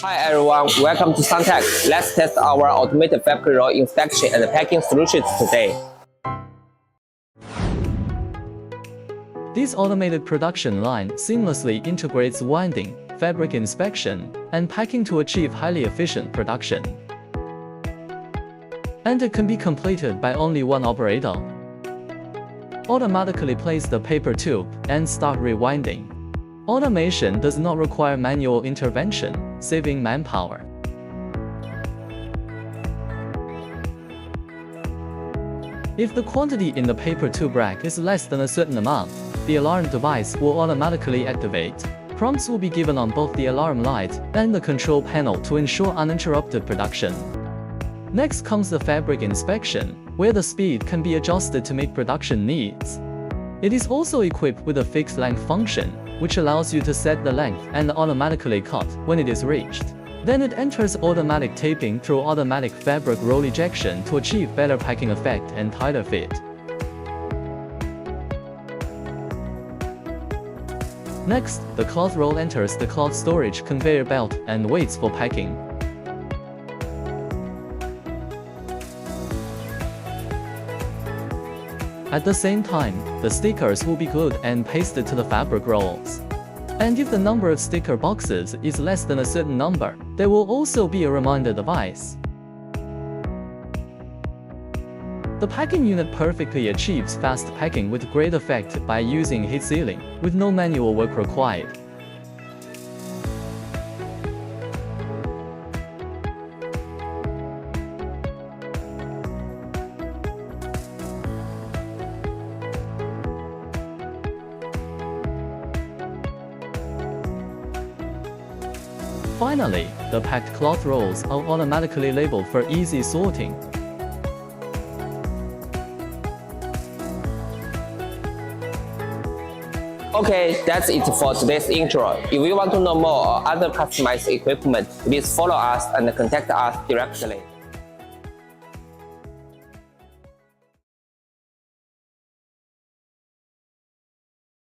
Hi everyone, welcome to Suntech. Let's test our automated factory roll inspection and packing solutions today. This automated production line seamlessly integrates winding, fabric inspection, and packing to achieve highly efficient production. And it can be completed by only one operator. Automatically place the paper tube and start rewinding. Automation does not require manual intervention, saving manpower. If the quantity in the paper tube rack is less than a certain amount, the alarm device will automatically activate. Prompts will be given on both the alarm light and the control panel to ensure uninterrupted production. Next comes the fabric inspection, where the speed can be adjusted to meet production needs. It is also equipped with a fixed length function, which allows you to set the length and automatically cut when it is reached. Then it enters automatic taping through automatic fabric roll ejection to achieve better packing effect and tighter fit. Next, the cloth roll enters the cloth storage conveyor belt and waits for packing. At the same time, the stickers will be glued and pasted to the fabric rolls. And if the number of sticker boxes is less than a certain number, there will also be a reminder device. The packing unit perfectly achieves fast packing with great effect by using heat sealing, with no manual work required. Finally, the packed cloth rolls are automatically labeled for easy sorting. Okay, that's it for today's intro. If you want to know more or other customized equipment, please follow us and contact us directly.